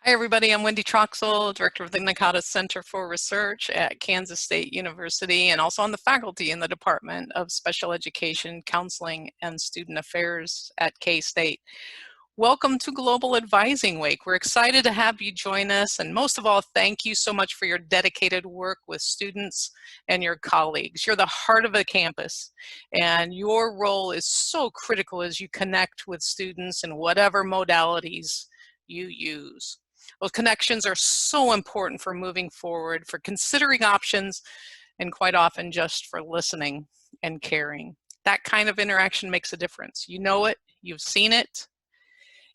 Hi everybody, I'm Wendy Troxel, Director of the Nakata Center for Research at Kansas State University and also on the faculty in the Department of Special Education, Counseling, and Student Affairs at K-State. Welcome to Global Advising Week. We're excited to have you join us, and most of all, thank you so much for your dedicated work with students and your colleagues. You're the heart of the campus, and your role is so critical as you connect with students in whatever modalities you use. Those connections are so important for moving forward, for considering options, and quite often just for listening and caring. That kind of interaction makes a difference. You know it, you've seen it,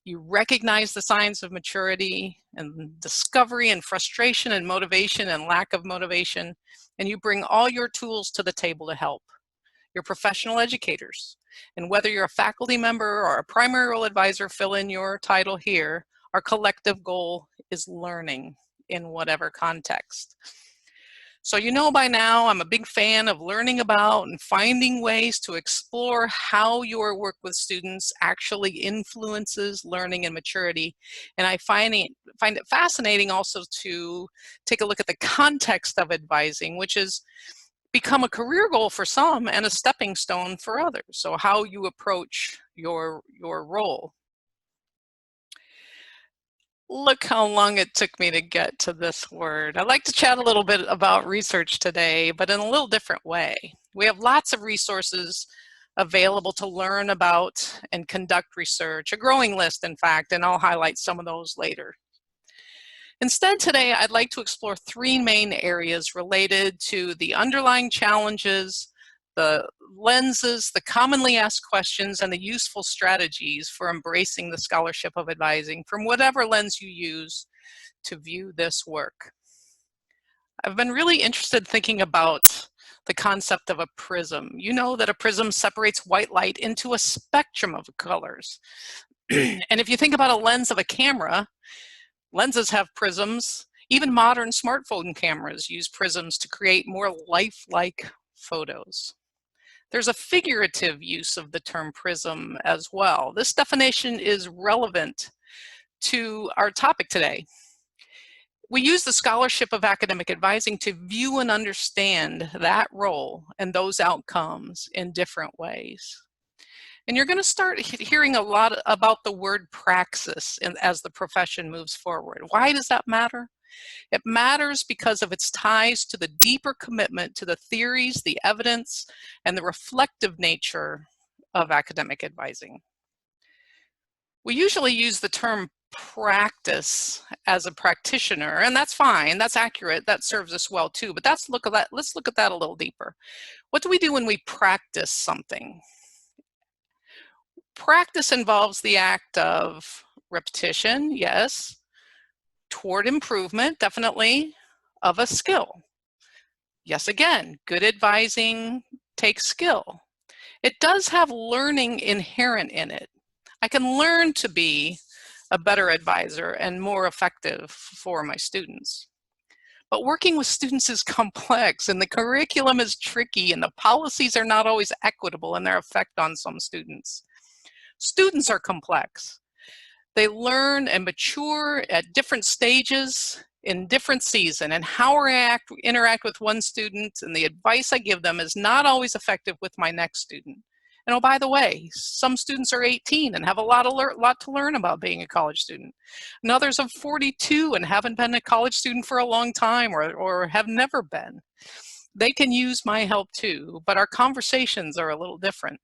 you recognize the signs of maturity and discovery and frustration and motivation and lack of motivation, and you bring all your tools to the table to help. You're professional educators, and whether you're a faculty member or a primary role advisor, fill in your title here, our collective goal is learning in whatever context. So you know by now, I'm a big fan of learning about and finding ways to explore how your work with students actually influences learning and maturity. And I find it fascinating also to take a look at the context of advising, which is become a career goal for some and a stepping stone for others. So how you approach your role. Look how long it took me to get to this word. I'd like to chat a little bit about research today, but in a little different way. We have lots of resources available to learn about and conduct research, a growing list in fact, and I'll highlight some of those later. Instead today, I'd like to explore three main areas related to the underlying challenges, the lenses, the commonly asked questions, and the useful strategies for embracing the scholarship of advising from whatever lens you use to view this work. I've been really interested thinking about the concept of a prism. You know that a prism separates white light into a spectrum of colors. And if you think about a lens of a camera, lenses have prisms. Even modern smartphone cameras use prisms to create more lifelike photos. There's a figurative use of the term prism as well. This definition is relevant to our topic today. We use the scholarship of academic advising to view and understand that role and those outcomes in different ways. And you're going to start hearing a lot about the word praxis as the profession moves forward. Why does that matter? It matters because of its ties to the deeper commitment to the theories, the evidence, and the reflective nature of academic advising. We usually use the term practice as a practitioner, and that's fine, that's accurate, that serves us well too, but let's look at that a little deeper. What do we do when we practice something? Practice involves the act of repetition, yes, toward improvement, definitely, of a skill. Yes, again, good advising takes skill. It does have learning inherent in it. I can learn to be a better advisor and more effective for my students. But working with students is complex, and the curriculum is tricky, and the policies are not always equitable in their effect on some students. Students are complex. They learn and mature at different stages in different seasons, and how I interact with one student and the advice I give them is not always effective with my next student. And oh, by the way, some students are 18 and have a lot to learn about being a college student. And others are 42 and haven't been a college student for a long time or have never been. They can use my help too, but our conversations are a little different.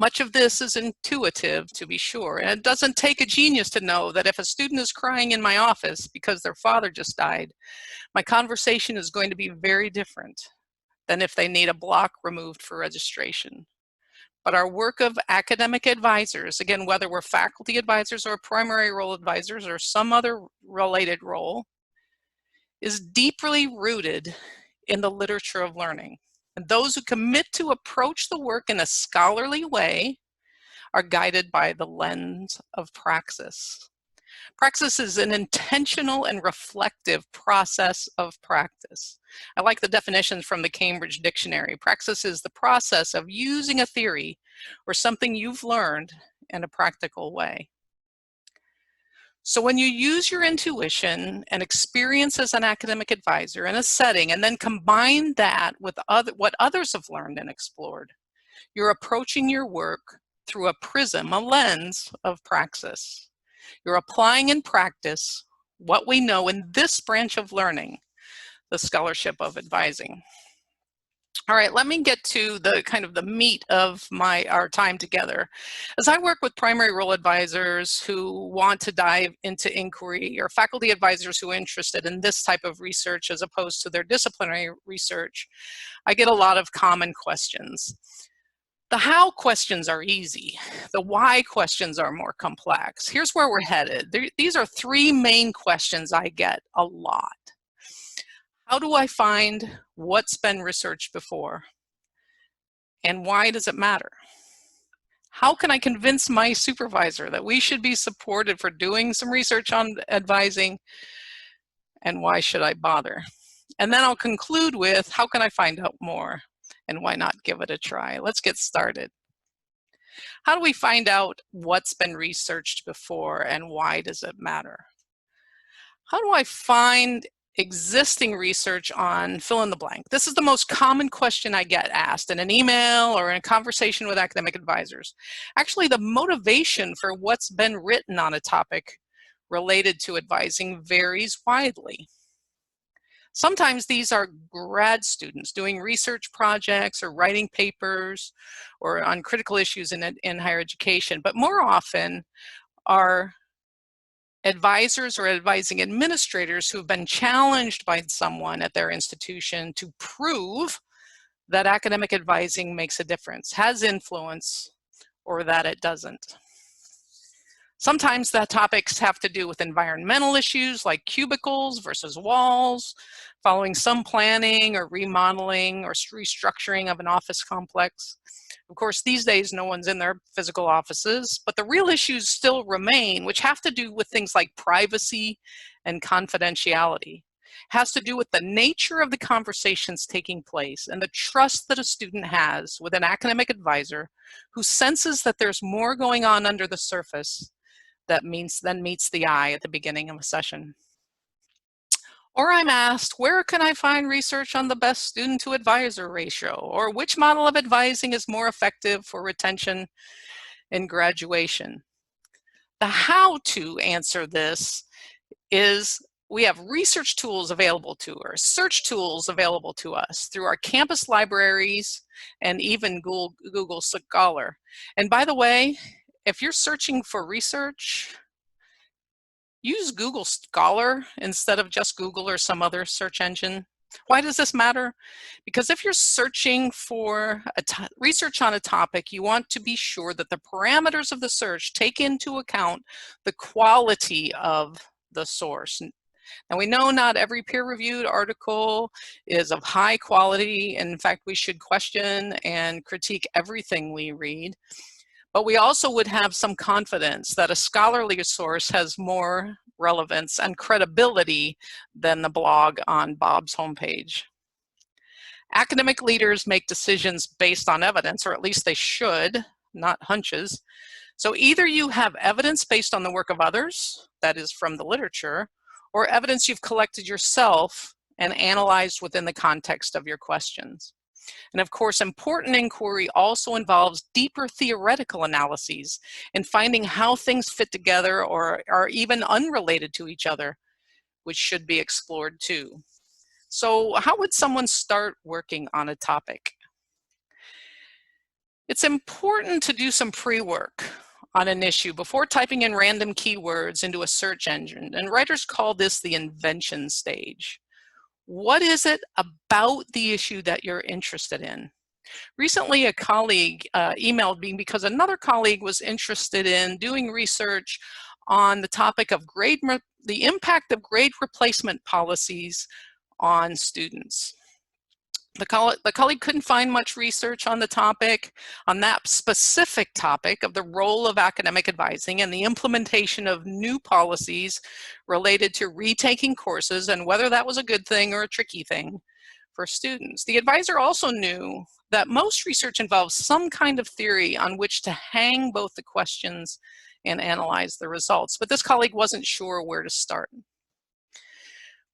Much of this is intuitive, to be sure, and it doesn't take a genius to know that if a student is crying in my office because their father just died, my conversation is going to be very different than if they need a block removed for registration. But our work of academic advisors, again, whether we're faculty advisors or primary role advisors or some other related role, is deeply rooted in the literature of learning. And those who commit to approach the work in a scholarly way are guided by the lens of praxis. Praxis is an intentional and reflective process of practice. I like the definitions from the Cambridge Dictionary. Praxis is the process of using a theory or something you've learned in a practical way. So when you use your intuition and experience as an academic advisor in a setting and then combine that with what others have learned and explored, you're approaching your work through a prism, a lens of praxis. You're applying in practice what we know in this branch of learning, the scholarship of advising. All right, let me get to the kind of the meat of our time together. As I work with primary role advisors who want to dive into inquiry, or faculty advisors who are interested in this type of research as opposed to their disciplinary research, I get a lot of common questions. The how questions are easy. The why questions are more complex. Here's where we're headed. These are three main questions I get a lot. How do I find what's been researched before? And why does it matter? How can I convince my supervisor that we should be supported for doing some research on advising? And why should I bother? And then I'll conclude with, how can I find out more? And why not give it a try? Let's get started. How do we find out what's been researched before and why does it matter? How do I find existing research on fill in the blank? This is the most common question I get asked in an email or in a conversation with academic advisors. Actually, the motivation for what's been written on a topic related to advising varies widely. Sometimes these are grad students doing research projects or writing papers or on critical issues in higher education, but more often are advisors or advising administrators who have been challenged by someone at their institution to prove that academic advising makes a difference, has influence, or that it doesn't. Sometimes the topics have to do with environmental issues like cubicles versus walls, following some planning or remodeling or restructuring of an office complex. Of course, these days, no one's in their physical offices, but the real issues still remain, which have to do with things like privacy and confidentiality. It has to do with the nature of the conversations taking place and the trust that a student has with an academic advisor who senses that there's more going on under the surface that then meets the eye at the beginning of a session. Or I'm asked, where can I find research on the best student to advisor ratio? Or which model of advising is more effective for retention and graduation? The how to answer this is we have research tools available to us, search tools available to us through our campus libraries and even Google Scholar. And by the way, if you're searching for research, use Google Scholar instead of just Google or some other search engine. Why does this matter? Because if you're searching for research on a topic, you want to be sure that the parameters of the search take into account the quality of the source. Now we know not every peer-reviewed article is of high quality. In fact, we should question and critique everything we read. But we also would have some confidence that a scholarly source has more relevance and credibility than the blog on Bob's homepage. Academic leaders make decisions based on evidence, or at least they should, not hunches. So either you have evidence based on the work of others, that is from the literature, or evidence you've collected yourself and analyzed within the context of your questions. And of course, important inquiry also involves deeper theoretical analyses and finding how things fit together or are even unrelated to each other, which should be explored too. So how would someone start working on a topic? It's important to do some pre-work on an issue before typing in random keywords into a search engine, and writers call this the invention stage. What is it about the issue that you're interested in? Recently, a colleague emailed me because another colleague was interested in doing research on the topic of the impact of grade replacement policies on students. The colleague couldn't find much research on the topic, on that specific topic of the role of academic advising and the implementation of new policies related to retaking courses and whether that was a good thing or a tricky thing for students. The advisor also knew that most research involves some kind of theory on which to hang both the questions and analyze the results. But this colleague wasn't sure where to start.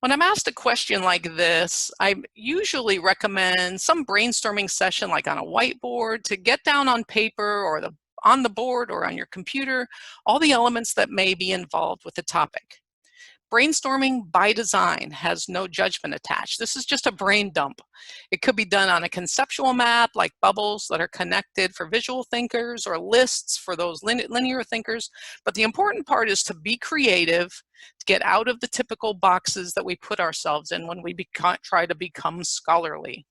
When I'm asked a question like this, I usually recommend some brainstorming session like on a whiteboard to get down on paper or on the board or on your computer all the elements that may be involved with the topic. Brainstorming by design has no judgment attached. This is just a brain dump. It could be done on a conceptual map like bubbles that are connected for visual thinkers or lists for those linear thinkers. But the important part is to be creative, to get out of the typical boxes that we put ourselves in when we try to become scholarly.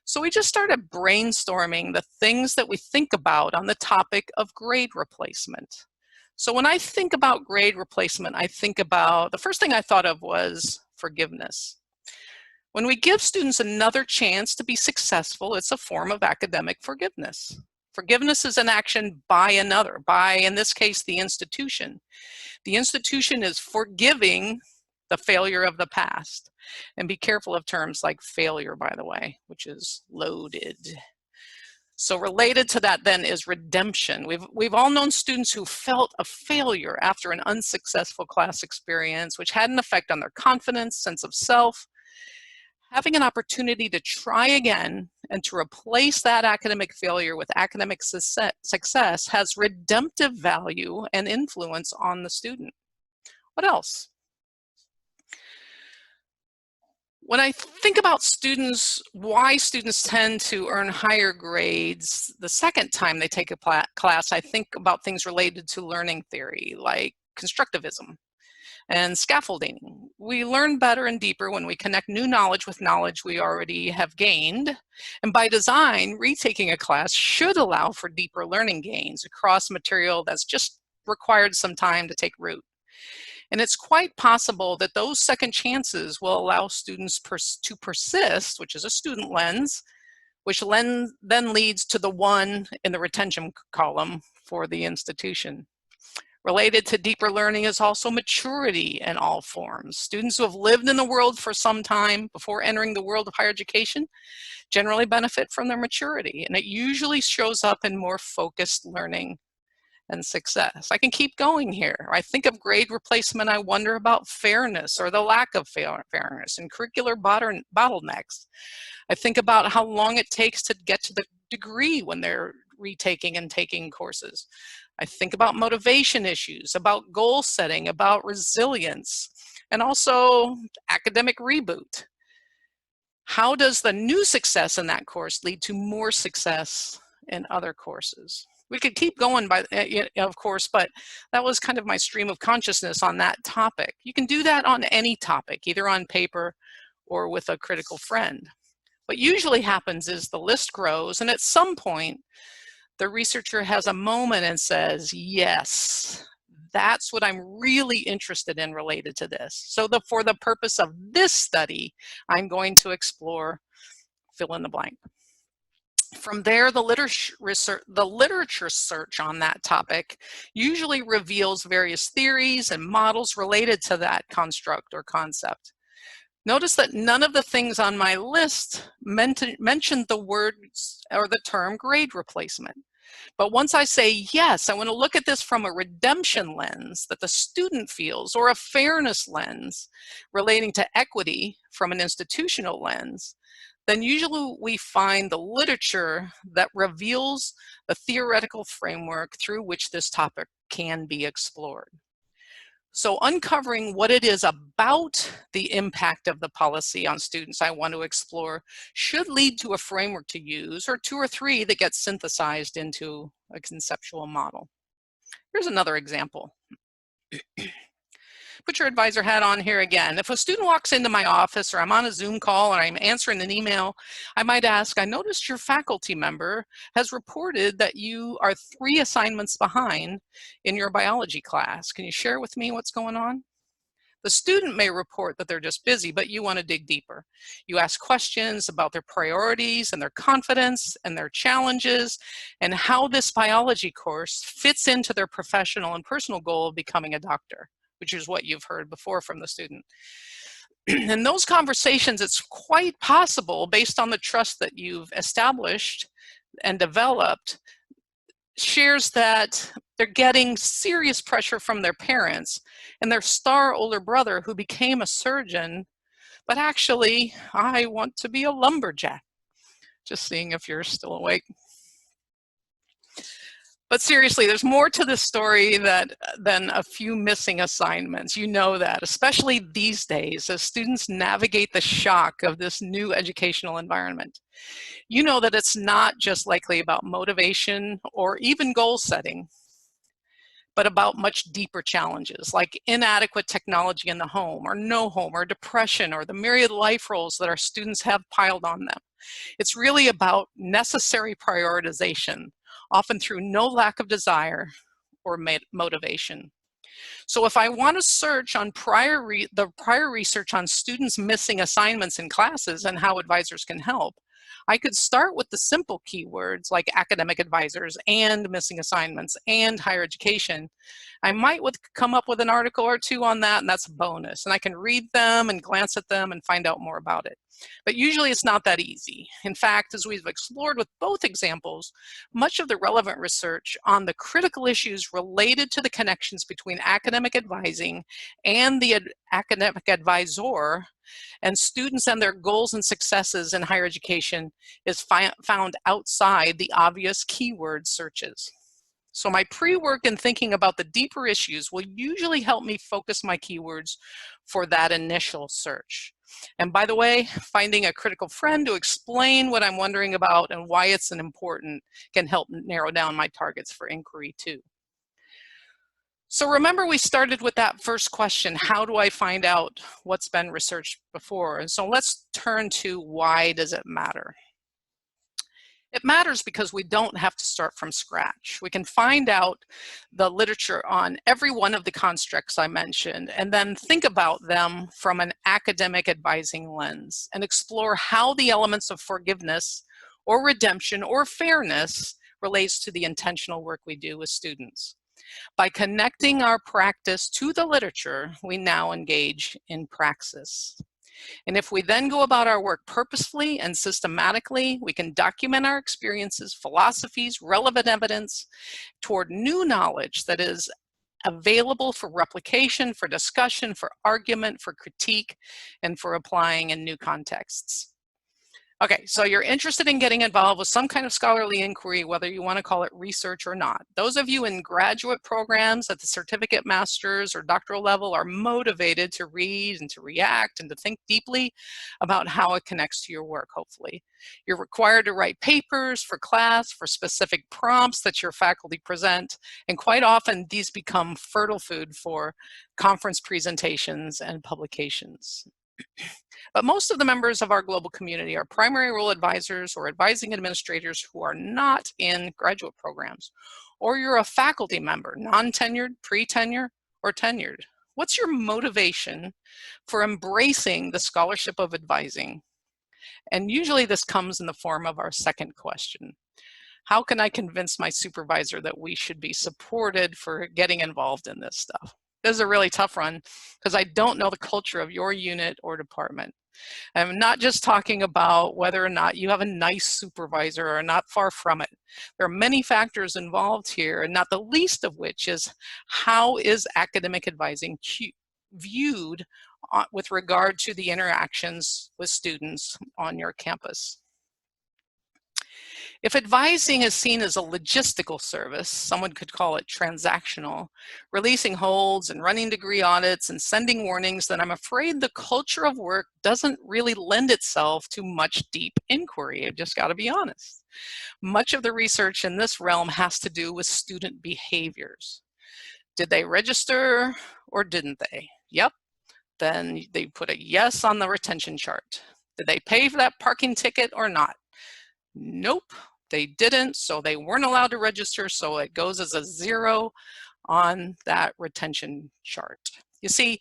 So we just started brainstorming the things that we think about on the topic of grade replacement. So when I think about grade replacement, I think about, the first thing I thought of was forgiveness. When we give students another chance to be successful, it's a form of academic forgiveness. Forgiveness is an action by another, by, in this case, the institution. The institution is forgiving the failure of the past. And be careful of terms like failure, by the way, which is loaded. So related to that then is redemption. We've all known students who felt a failure after an unsuccessful class experience, which had an effect on their confidence, sense of self. Having an opportunity to try again and to replace that academic failure with academic success has redemptive value and influence on the student. What else? When I think about students, why students tend to earn higher grades the second time they take a class, I think about things related to learning theory, like constructivism and scaffolding. We learn better and deeper when we connect new knowledge with knowledge we already have gained. And by design, retaking a class should allow for deeper learning gains across material that's just required some time to take root. And it's quite possible that those second chances will allow students to persist, which is a student lens, which then leads to the one in the retention column for the institution. Related to deeper learning is also maturity in all forms. Students who have lived in the world for some time before entering the world of higher education generally benefit from their maturity, and it usually shows up in more focused learning and success. I can keep going here. I think of grade replacement, I wonder about fairness or the lack of fairness and curricular bottlenecks. I think about how long it takes to get to the degree when they're retaking and taking courses. I think about motivation issues, about goal setting, about resilience, and also academic reboot. How does the new success in that course lead to more success in other courses? We could keep going, of course, but that was kind of my stream of consciousness on that topic. You can do that on any topic, either on paper or with a critical friend. What usually happens is the list grows, and at some point, the researcher has a moment and says, yes, that's what I'm really interested in related to this. So for the purpose of this study, I'm going to explore fill in the blank. From there, the literature search on that topic usually reveals various theories and models related to that construct or concept. Notice that none of the things on my list mentioned the words or the term grade replacement. But once I say, yes, I want to look at this from a redemption lens that the student feels, or a fairness lens relating to equity from an institutional lens, then usually we find the literature that reveals the theoretical framework through which this topic can be explored. So uncovering what it is about the impact of the policy on students I want to explore should lead to a framework to use, or two or three that get synthesized into a conceptual model. Here's another example. Put your advisor hat on here again. If a student walks into my office, or I'm on a Zoom call, or I'm answering an email, I might ask, I noticed your faculty member has reported that you are 3 assignments behind in your biology class. Can you share with me what's going on? The student may report that they're just busy, but you want to dig deeper. You ask questions about their priorities and their confidence and their challenges and how this biology course fits into their professional and personal goal of becoming a doctor, which is what you've heard before from the student. In those conversations, it's quite possible, based on the trust that you've established and developed, shares that They're getting serious pressure from their parents and their star older brother who became a surgeon, but actually, I want to be a lumberjack. Just seeing if you're still awake. But seriously, there's more to this story than a few missing assignments. You know that, especially these days as students navigate the shock of this new educational environment. You know that it's not just likely about motivation or even goal setting, but about much deeper challenges like inadequate technology in the home or no home or depression or the myriad life roles that our students have piled on them. It's really about necessary prioritization, often through no lack of desire or motivation. So if I want to search on the prior research on students missing assignments in classes and how advisors can help, I could start with the simple keywords like academic advisors and missing assignments and higher education. I might come up with an article or two on that, and that's a bonus. And I can read them and glance at them and find out more about it. But usually it's not that easy. In fact, as we've explored with both examples, much of the relevant research on the critical issues related to the connections between academic advising and the academic advisor and students and their goals and successes in higher education is found outside the obvious keyword searches. So my pre-work in thinking about the deeper issues will usually help me focus my keywords for that initial search. And by the way, finding a critical friend to explain what I'm wondering about and why it's important can help narrow down my targets for inquiry too. So remember, we started with that first question: how do I find out what's been researched before? And so let's turn to why does it matter? It matters because we don't have to start from scratch. We can find out the literature on every one of the constructs I mentioned and then think about them from an academic advising lens and explore how the elements of forgiveness or redemption or fairness relates to the intentional work we do with students. By connecting our practice to the literature, we now engage in praxis. And if we then go about our work purposefully and systematically, we can document our experiences, philosophies, relevant evidence toward new knowledge that is available for replication, for discussion, for argument, for critique, and for applying in new contexts. Okay, so you're interested in getting involved with some kind of scholarly inquiry, whether you want to call it research or not. Those of you in graduate programs at the certificate, master's, or doctoral level are motivated to read and to react and to think deeply about how it connects to your work, hopefully. You're required to write papers for class, for specific prompts that your faculty present, and quite often these become fertile food for conference presentations and publications. But most of the members of our global community are primary role advisors or advising administrators who are not in graduate programs, or you're a faculty member, non-tenured, pre-tenure, or tenured. What's your motivation for embracing the scholarship of advising? And usually this comes in the form of our second question. How can I convince my supervisor that we should be supported for getting involved in this stuff? This is a really tough one because I don't know the culture of your unit or department. I'm not just talking about whether or not you have a nice supervisor or not, far from it. There are many factors involved here, and not the least of which is how is academic advising viewed with regard to the interactions with students on your campus. If advising is seen as a logistical service, someone could call it transactional, releasing holds and running degree audits and sending warnings, then I'm afraid the culture of work doesn't really lend itself to much deep inquiry. I've just got to be honest. Much of the research in this realm has to do with student behaviors. Did they register or didn't they? Yep. Then they put a yes on the retention chart. Did they pay for that parking ticket or not? Nope, they didn't, so they weren't allowed to register, so it goes as a 0 on that retention chart. You see,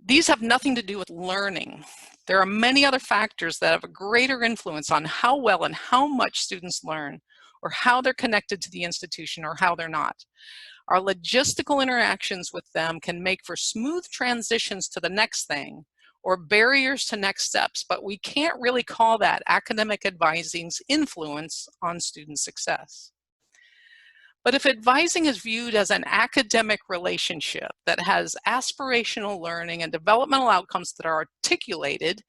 these have nothing to do with learning. There are many other factors that have a greater influence on how well and how much students learn, or how they're connected to the institution, or how they're not. Our logistical interactions with them can make for smooth transitions to the next thing, or barriers to next steps, but we can't really call that academic advising's influence on student success. But if advising is viewed as an academic relationship that has aspirational learning and developmental outcomes that are articulated,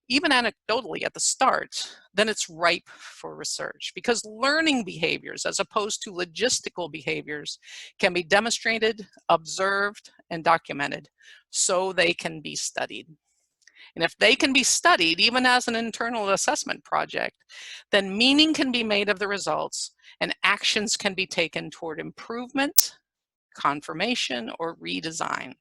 even anecdotally at the start, then it's ripe for research because learning behaviors, as opposed to logistical behaviors, can be demonstrated, observed, and documented so they can be studied. And if they can be studied, even as an internal assessment project, then meaning can be made of the results and actions can be taken toward improvement, confirmation, or redesign.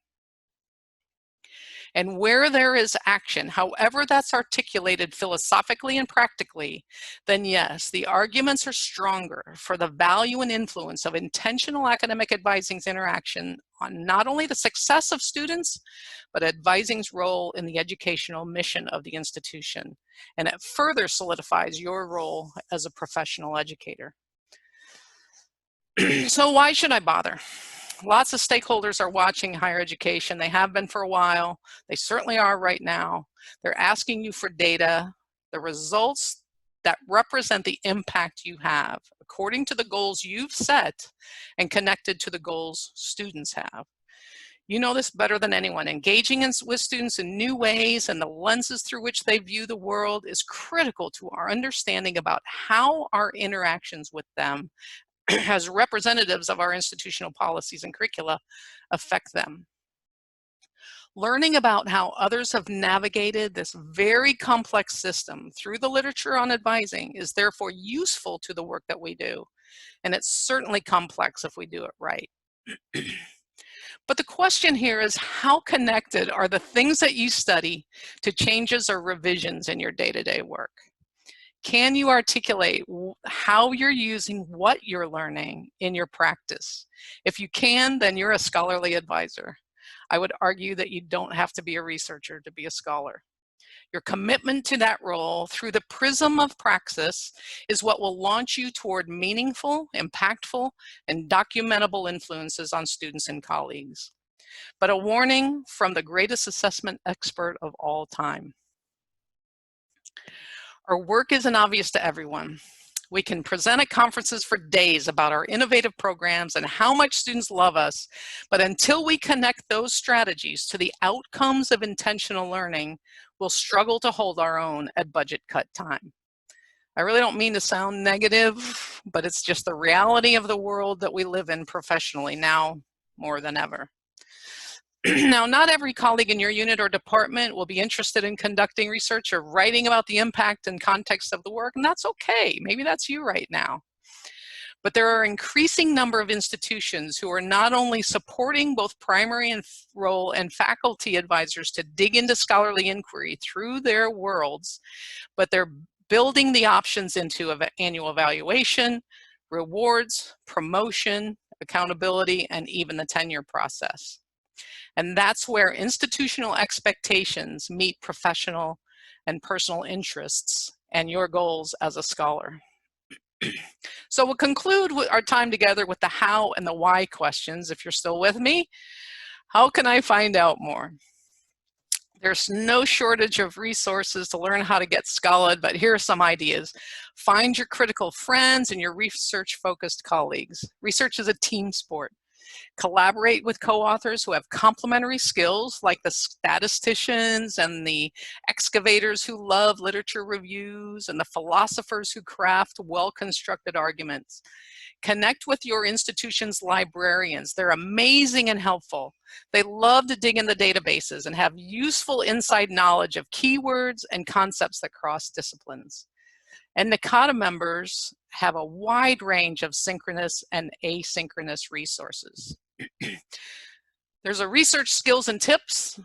And where there is action, however that's articulated philosophically and practically, then yes, the arguments are stronger for the value and influence of intentional academic advising's interaction on not only the success of students, but advising's role in the educational mission of the institution. And it further solidifies your role as a professional educator. So why should I bother? Lots of stakeholders are watching higher education. They have been for a while. They certainly are right now. They're asking you for data, the results that represent the impact you have according to the goals you've set and connected to the goals students have. You know this better than anyone. Engaging with students in new ways and the lenses through which they view the world is critical to our understanding about how our interactions with them as representatives of our institutional policies and curricula affect them. Learning about how others have navigated this very complex system through the literature on advising is therefore useful to the work that we do. And it's certainly complex if we do it right. But the question here is, how connected are the things that you study to changes or revisions in your day-to-day work? Can you articulate how you're using what you're learning in your practice? If you can, then you're a scholarly advisor. I would argue that you don't have to be a researcher to be a scholar. Your commitment to that role through the prism of praxis is what will launch you toward meaningful, impactful, and documentable influences on students and colleagues. But a warning from the greatest assessment expert of all time. Our work isn't obvious to everyone. We can present at conferences for days about our innovative programs and how much students love us, but until we connect those strategies to the outcomes of intentional learning, we'll struggle to hold our own at budget cut time. I really don't mean to sound negative, but it's just the reality of the world that we live in professionally now more than ever. Now, not every colleague in your unit or department will be interested in conducting research or writing about the impact and context of the work, and that's okay. Maybe that's you right now. But there are an increasing number of institutions who are not only supporting both primary role and faculty advisors to dig into scholarly inquiry through their worlds, but they're building the options into annual evaluation, rewards, promotion, accountability, and even the tenure process. And that's where institutional expectations meet professional and personal interests and your goals as a scholar. So we'll conclude our time together with the how and the why questions, if you're still with me. How can I find out more? There's no shortage of resources to learn how to get scholar, but here are some ideas. Find your critical friends and your research-focused colleagues. Research is a team sport. Collaborate with co-authors who have complementary skills, like the statisticians and the excavators who love literature reviews and the philosophers who craft well-constructed arguments. Connect with your institution's librarians. They're amazing and helpful. They love to dig in the databases and have useful inside knowledge of keywords and concepts that cross disciplines. And NACADA members have a wide range of synchronous and asynchronous resources. There's a research skills and tips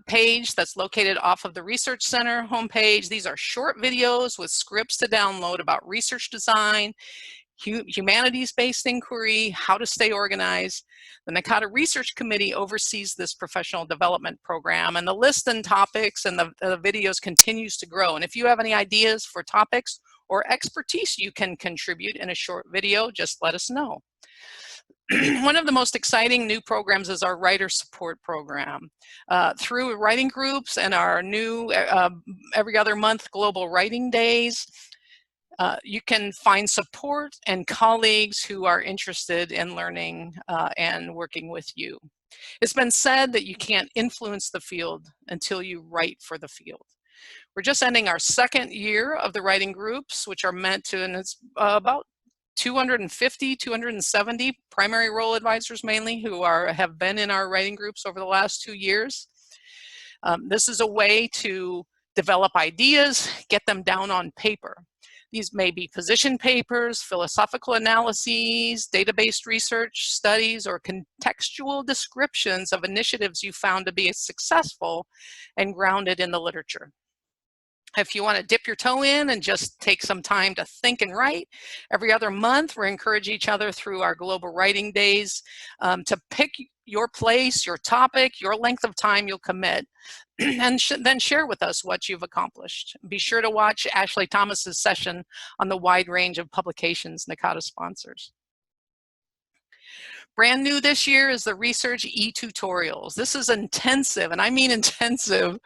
page that's located off of the Research Center homepage. These are short videos with scripts to download about research design, humanities-based inquiry, how to stay organized. The NACADA Research Committee oversees this professional development program, and the list and topics and the videos continues to grow. And if you have any ideas for topics or expertise you can contribute in a short video, just let us know. One of the most exciting new programs is our writer support program. Through writing groups and our new every other month global writing days, You can find support and colleagues who are interested in learning and working with you. It's been said that you can't influence the field until you write for the field. We're just ending our second year of the writing groups, which are meant to, and it's about 250, 270 primary role advisors mainly who have been in our writing groups over the last 2 years. This is a way to develop ideas, get them down on paper. These may be position papers, philosophical analyses, database research studies, or contextual descriptions of initiatives you found to be successful and grounded in the literature. If you want to dip your toe in and just take some time to think and write, every other month we encourage each other through our global writing days to pick your place, your topic, your length of time you'll commit, and then share with us what you've accomplished. Be sure to watch Ashley Thomas's session on the wide range of publications NACADA sponsors. Brand new this year is the Research e-tutorials. This is intensive, and I mean intensive,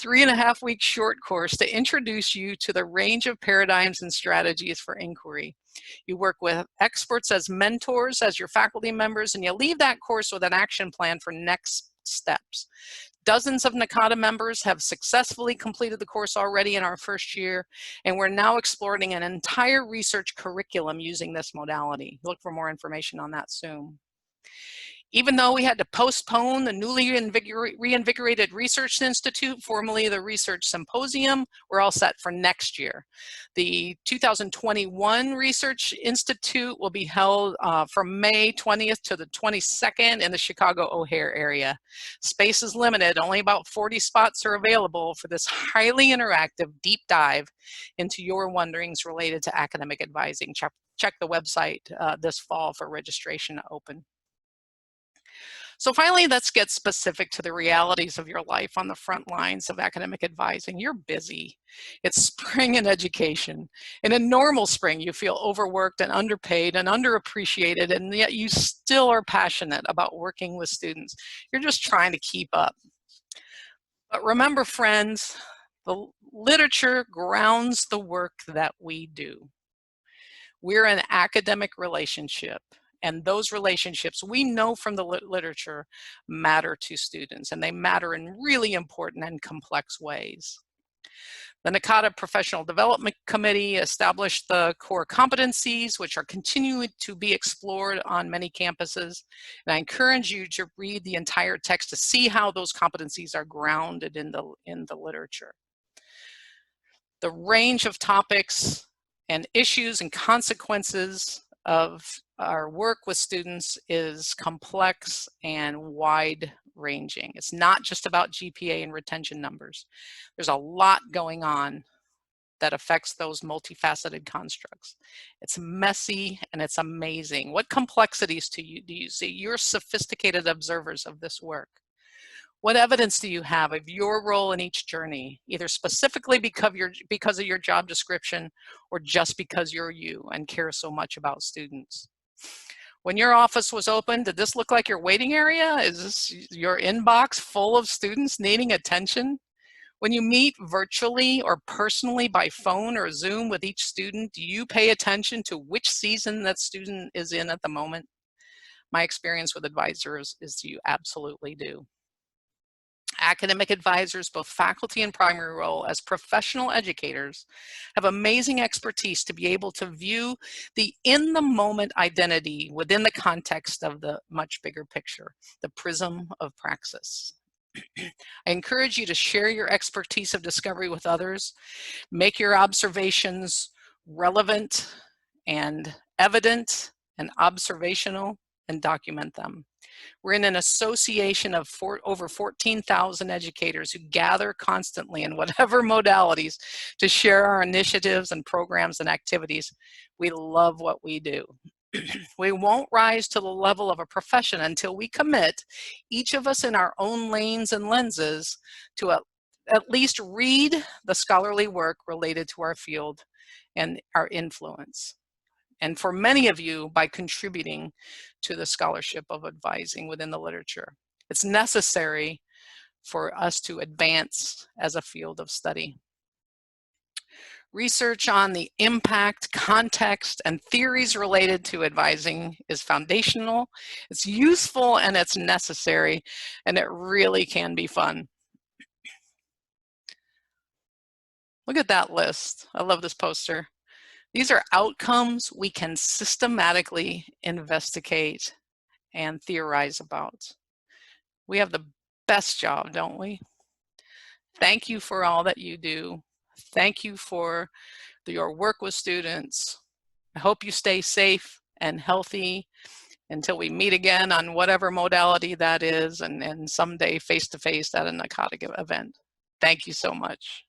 3.5-week short course to introduce you to the range of paradigms and strategies for inquiry. You work with experts as mentors, as your faculty members, and you leave that course with an action plan for next steps. Dozens of NACADA members have successfully completed the course already in our first year, and we're now exploring an entire research curriculum using this modality. Look for more information on that soon. Even though we had to postpone the newly reinvigorated Research Institute, formerly the Research Symposium, we're all set for next year. The 2021 Research Institute will be held from May 20th to the 22nd in the Chicago O'Hare area. Space is limited, only about 40 spots are available for this highly interactive deep dive into your wonderings related to academic advising. Check the website this fall for registration to open. So finally, let's get specific to the realities of your life on the front lines of academic advising. You're busy. It's spring in education. In a normal spring, you feel overworked and underpaid and underappreciated, and yet you still are passionate about working with students. You're just trying to keep up. But remember, friends, the literature grounds the work that we do. We're an academic relationship. And those relationships, we know from the literature, matter to students, and they matter in really important and complex ways. The NACADA Professional Development Committee established the core competencies, which are continuing to be explored on many campuses. And I encourage you to read the entire text to see how those competencies are grounded in the literature. The range of topics and issues and consequences of our work with students is complex and wide-ranging. It's not just about GPA and retention numbers. There's a lot going on that affects those multifaceted constructs. It's messy and it's amazing. What complexities do you see? You're sophisticated observers of this work. What evidence do you have of your role in each journey, either specifically because of your job description or just because you're you and care so much about students? When your office was open, did this look like your waiting area? Is this your inbox full of students needing attention? When you meet virtually or personally by phone or Zoom with each student, do you pay attention to which season that student is in at the moment? My experience with advisors is you absolutely do. Academic advisors, both faculty and primary role, as professional educators, have amazing expertise to be able to view the in-the-moment identity within the context of the much bigger picture, the prism of praxis. I encourage you to share your expertise of discovery with others, make your observations relevant and evident and observational, and document them. We're in an association of over 14,000 educators who gather constantly in whatever modalities to share our initiatives and programs and activities. We love what we do. We won't rise to the level of a profession until we commit, each of us in our own lanes and lenses, to at least read the scholarly work related to our field and our influence. And for many of you, by contributing to the scholarship of advising within the literature. It's necessary for us to advance as a field of study. Research on the impact, context, and theories related to advising is foundational. It's useful and it's necessary, and it really can be fun. Look at that list. I love this poster. These are outcomes we can systematically investigate and theorize about. We have the best job, don't we? Thank you for all that you do. Thank you for your work with students. I hope you stay safe and healthy until we meet again on whatever modality that is, and someday face-to-face at a narcotic event. Thank you so much.